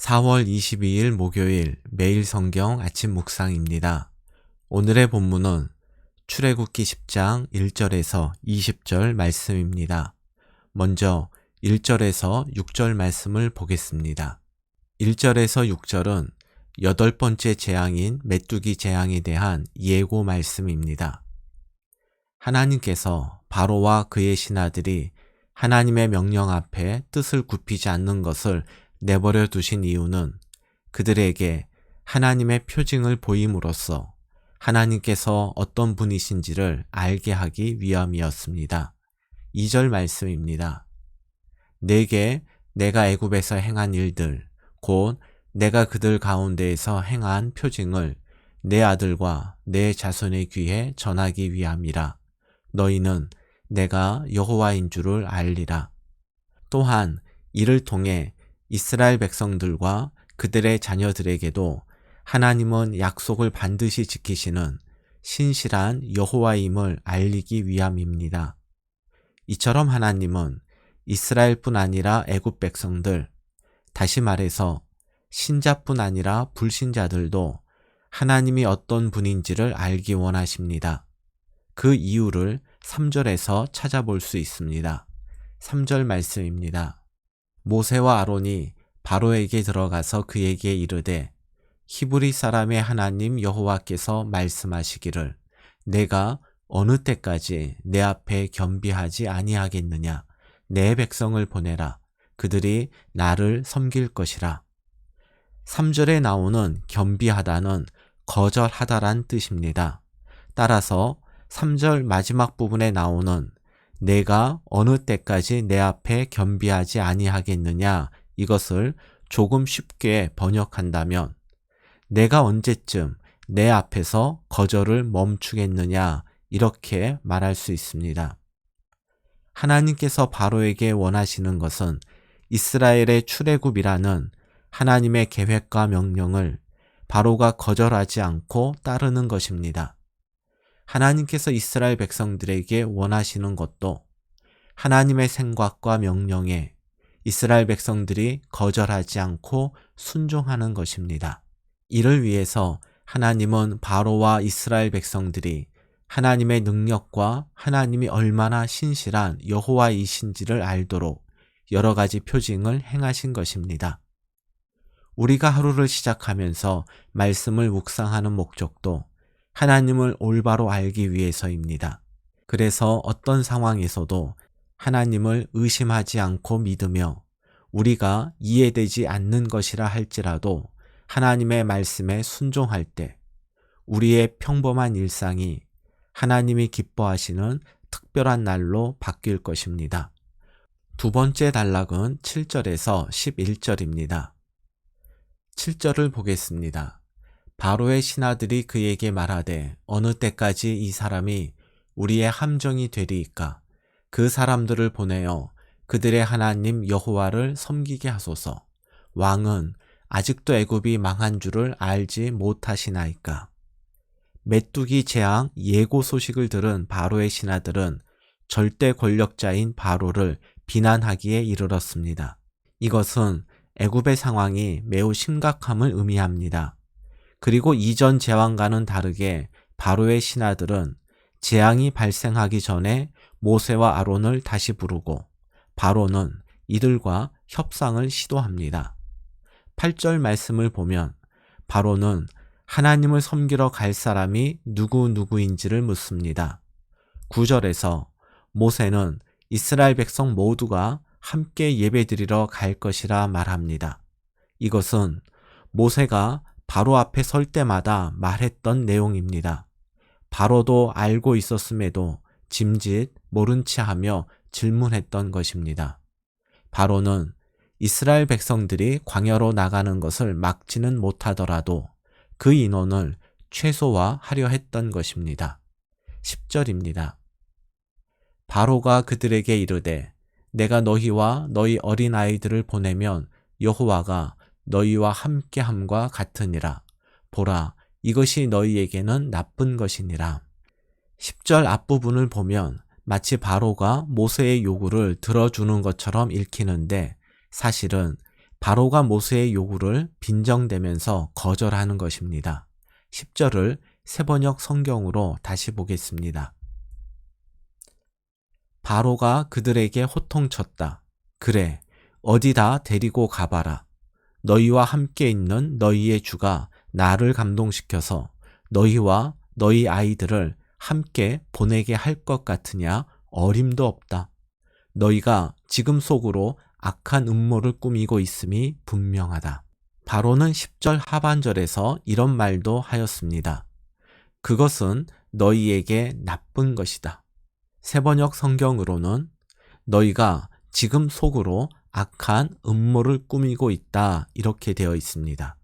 4월 22일 목요일 매일 성경 아침 묵상입니다. 오늘의 본문은 출애굽기 10장 1절에서 20절 말씀입니다. 먼저 1절에서 6절 말씀을 보겠습니다. 1절에서 6절은 여덟 번째 재앙인 메뚜기 재앙에 대한 예고 말씀입니다. 하나님께서 바로와 그의 신하들이 하나님의 명령 앞에 뜻을 굽히지 않는 것을 내버려 두신 이유는 그들에게 하나님의 표징을 보임으로써 하나님께서 어떤 분이신지를 알게 하기 위함이었습니다. 2절 말씀입니다. 내게 내가 애굽에서 행한 일들, 곧 내가 그들 가운데에서 행한 표징을 내 아들과 내 자손의 귀에 전하기 위함이라. 너희는 내가 여호와인 줄을 알리라. 또한 이를 통해 이스라엘 백성들과 그들의 자녀들에게도 하나님은 약속을 반드시 지키시는 신실한 여호와임을 알리기 위함입니다. 이처럼 하나님은 이스라엘뿐 아니라 애굽 백성들, 다시 말해서 신자뿐 아니라 불신자들도 하나님이 어떤 분인지를 알기 원하십니다. 그 이유를 3절에서 찾아볼 수 있습니다. 3절 말씀입니다. 모세와 아론이 바로에게 들어가서 그에게 이르되 히브리 사람의 하나님 여호와께서 말씀하시기를 내가 어느 때까지 내 앞에 겸비하지 아니하겠느냐. 내 백성을 보내라. 그들이 나를 섬길 것이라. 3절에 나오는 겸비하다는 거절하다란 뜻입니다. 따라서 3절 마지막 부분에 나오는 내가 어느 때까지 내 앞에 겸비하지 아니하겠느냐, 이것을 조금 쉽게 번역한다면 내가 언제쯤 내 앞에서 거절을 멈추겠느냐, 이렇게 말할 수 있습니다. 하나님께서 바로에게 원하시는 것은 이스라엘의 출애굽이라는 하나님의 계획과 명령을 바로가 거절하지 않고 따르는 것입니다. 하나님께서 이스라엘 백성들에게 원하시는 것도 하나님의 생각과 명령에 이스라엘 백성들이 거절하지 않고 순종하는 것입니다. 이를 위해서 하나님은 바로와 이스라엘 백성들이 하나님의 능력과 하나님이 얼마나 신실한 여호와이신지를 알도록 여러 가지 표징을 행하신 것입니다. 우리가 하루를 시작하면서 말씀을 묵상하는 목적도 하나님을 올바로 알기 위해서입니다. 그래서 어떤 상황에서도 하나님을 의심하지 않고 믿으며 우리가 이해되지 않는 것이라 할지라도 하나님의 말씀에 순종할 때 우리의 평범한 일상이 하나님이 기뻐하시는 특별한 날로 바뀔 것입니다. 두 번째 단락은 7절에서 11절입니다. 7절을 보겠습니다. 바로의 신하들이 그에게 말하되 어느 때까지 이 사람이 우리의 함정이 되리이까. 그 사람들을 보내어 그들의 하나님 여호와를 섬기게 하소서. 왕은 아직도 애굽이 망한 줄을 알지 못하시나이까. 메뚜기 재앙 예고 소식을 들은 바로의 신하들은 절대 권력자인 바로를 비난하기에 이르렀습니다. 이것은 애굽의 상황이 매우 심각함을 의미합니다. 그리고 이전 재앙과는 다르게 바로의 신하들은 재앙이 발생하기 전에 모세와 아론을 다시 부르고 바로는 이들과 협상을 시도합니다. 8절 말씀을 보면 바로는 하나님을 섬기러 갈 사람이 누구인지를 묻습니다. 9절에서 모세는 이스라엘 백성 모두가 함께 예배드리러 갈 것이라 말합니다. 이것은 모세가 바로 앞에 설 때마다 말했던 내용입니다. 바로도 알고 있었음에도 짐짓 모른 체 하며 질문했던 것입니다. 바로는 이스라엘 백성들이 광야로 나가는 것을 막지는 못하더라도 그 인원을 최소화하려 했던 것입니다. 10절입니다. 바로가 그들에게 이르되 내가 너희와 너희 어린아이들을 보내면 여호와가 너희와 함께함과 같으니라. 보라, 이것이 너희에게는 나쁜 것이니라. 10절 앞부분을 보면 마치 바로가 모세의 요구를 들어주는 것처럼 읽히는데 사실은 바로가 모세의 요구를 빈정대면서 거절하는 것입니다. 10절을 세번역 성경으로 다시 보겠습니다. 바로가 그들에게 호통쳤다. 그래, 어디다 데리고 가봐라. 너희와 함께 있는 너희의 주가 나를 감동시켜서 너희와 너희 아이들을 함께 보내게 할 것 같으냐? 어림도 없다. 너희가 지금 속으로 악한 음모를 꾸미고 있음이 분명하다. 바로는 10절 하반절에서 이런 말도 하였습니다. 그것은 너희에게 나쁜 것이다. 세번역 성경으로는 너희가 지금 속으로 악한 음모를 꾸미고 있다 이렇게 되어 있습니다.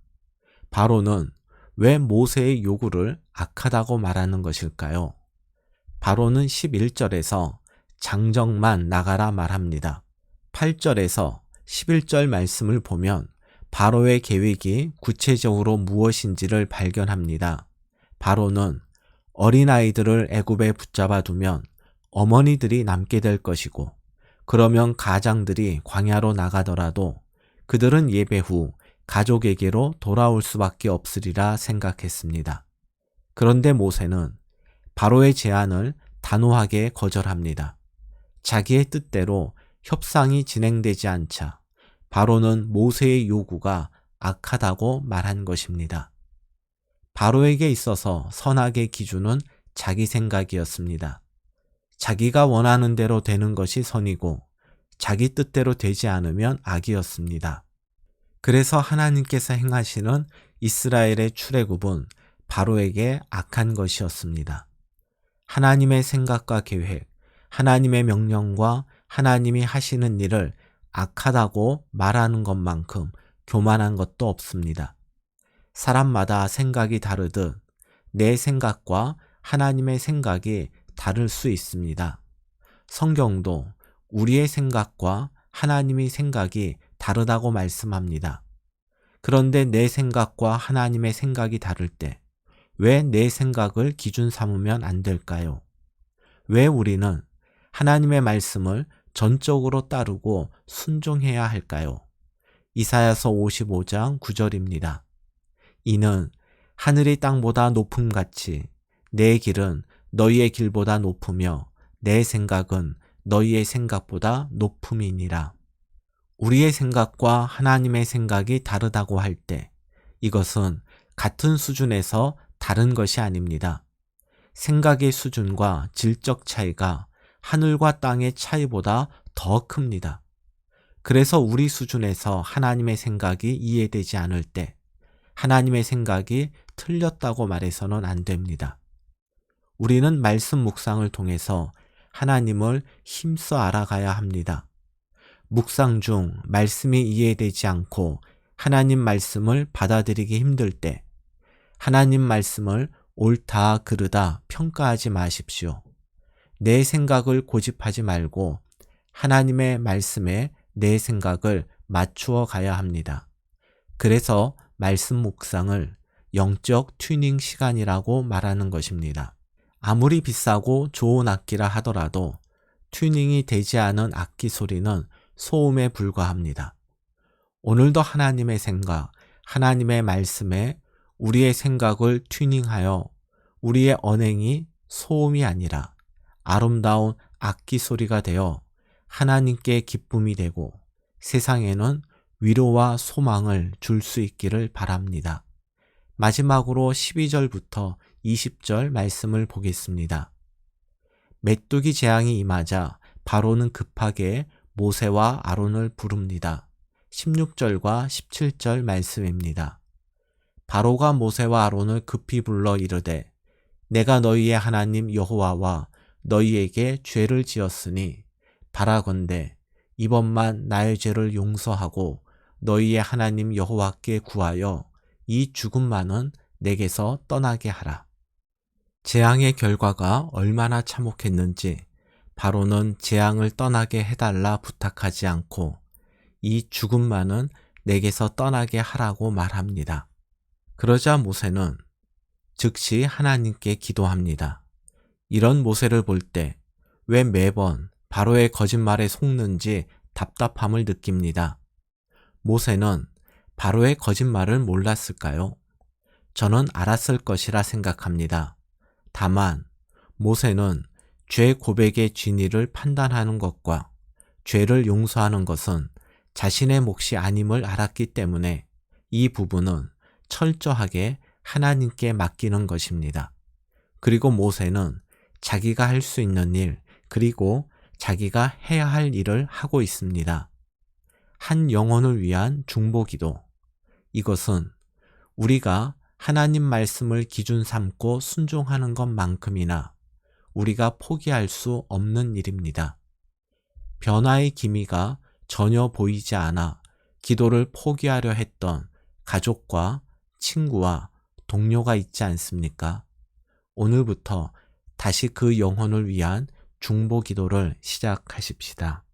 바로는 왜 모세의 요구를 악하다고 말하는 것일까요? 바로는 11절에서 장정만 나가라 말합니다. 8절에서 11절 말씀을 보면 바로의 계획이 구체적으로 무엇인지를 발견합니다. 바로는 어린아이들을 애굽에 붙잡아 두면 어머니들이 남게 될 것이고 그러면 가장들이 광야로 나가더라도 그들은 예배 후 가족에게로 돌아올 수밖에 없으리라 생각했습니다. 그런데 모세는 바로의 제안을 단호하게 거절합니다. 자기의 뜻대로 협상이 진행되지 않자 바로는 모세의 요구가 악하다고 말한 것입니다. 바로에게 있어서 선악의 기준은 자기 생각이었습니다. 자기가 원하는 대로 되는 것이 선이고 자기 뜻대로 되지 않으면 악이었습니다. 그래서 하나님께서 행하시는 이스라엘의 출애굽은 바로에게 악한 것이었습니다. 하나님의 생각과 계획, 하나님의 명령과 하나님이 하시는 일을 악하다고 말하는 것만큼 교만한 것도 없습니다. 사람마다 생각이 다르듯 내 생각과 하나님의 생각이 다를 수 있습니다. 성경도 우리의 생각과 하나님의 생각이 다르다고 말씀합니다. 그런데 내 생각과 하나님의 생각이 다를 때 왜 내 생각을 기준 삼으면 안 될까요? 왜 우리는 하나님의 말씀을 전적으로 따르고 순종해야 할까요? 이사야서 55장 9절입니다. 이는 하늘이 땅보다 높음같이 내 길은 너희의 길보다 높으며 내 생각은 너희의 생각보다 높음이니라. 우리의 생각과 하나님의 생각이 다르다고 할 때 이것은 같은 수준에서 다른 것이 아닙니다. 생각의 수준과 질적 차이가 하늘과 땅의 차이보다 더 큽니다. 그래서 우리 수준에서 하나님의 생각이 이해되지 않을 때 하나님의 생각이 틀렸다고 말해서는 안 됩니다. 우리는 말씀 묵상을 통해서 하나님을 힘써 알아가야 합니다. 묵상 중 말씀이 이해되지 않고 하나님 말씀을 받아들이기 힘들 때 하나님 말씀을 옳다 그르다 평가하지 마십시오. 내 생각을 고집하지 말고 하나님의 말씀에 내 생각을 맞추어 가야 합니다. 그래서 말씀 묵상을 영적 튜닝 시간이라고 말하는 것입니다. 아무리 비싸고 좋은 악기라 하더라도 튜닝이 되지 않은 악기 소리는 소음에 불과합니다. 오늘도 하나님의 생각, 하나님의 말씀에 우리의 생각을 튜닝하여 우리의 언행이 소음이 아니라 아름다운 악기 소리가 되어 하나님께 기쁨이 되고 세상에는 위로와 소망을 줄 수 있기를 바랍니다. 마지막으로 12절부터 20절 말씀을 보겠습니다. 메뚜기 재앙이 임하자 바로는 급하게 모세와 아론을 부릅니다. 16절과 17절 말씀입니다. 바로가 모세와 아론을 급히 불러 이르되 내가 너희의 하나님 여호와와 너희에게 죄를 지었으니 바라건대 이번만 나의 죄를 용서하고 너희의 하나님 여호와께 구하여 이 죽음만은 내게서 떠나게 하라. 재앙의 결과가 얼마나 참혹했는지 바로는 재앙을 떠나게 해달라 부탁하지 않고 이 죽음만은 내게서 떠나게 하라고 말합니다. 그러자 모세는 즉시 하나님께 기도합니다. 이런 모세를 볼 때 왜 매번 바로의 거짓말에 속는지 답답함을 느낍니다. 모세는 바로의 거짓말을 몰랐을까요? 저는 알았을 것이라 생각합니다. 다만 모세는 죄 고백의 진위를 판단하는 것과 죄를 용서하는 것은 자신의 몫이 아님을 알았기 때문에 이 부분은 철저하게 하나님께 맡기는 것입니다. 그리고 모세는 자기가 할 수 있는 일, 그리고 자기가 해야 할 일을 하고 있습니다. 한 영혼을 위한 중보기도. 이것은 우리가 하나님 말씀을 기준 삼고 순종하는 것만큼이나 우리가 포기할 수 없는 일입니다. 변화의 기미가 전혀 보이지 않아 기도를 포기하려 했던 가족과 친구와 동료가 있지 않습니까? 오늘부터 다시 그 영혼을 위한 중보 기도를 시작하십시다.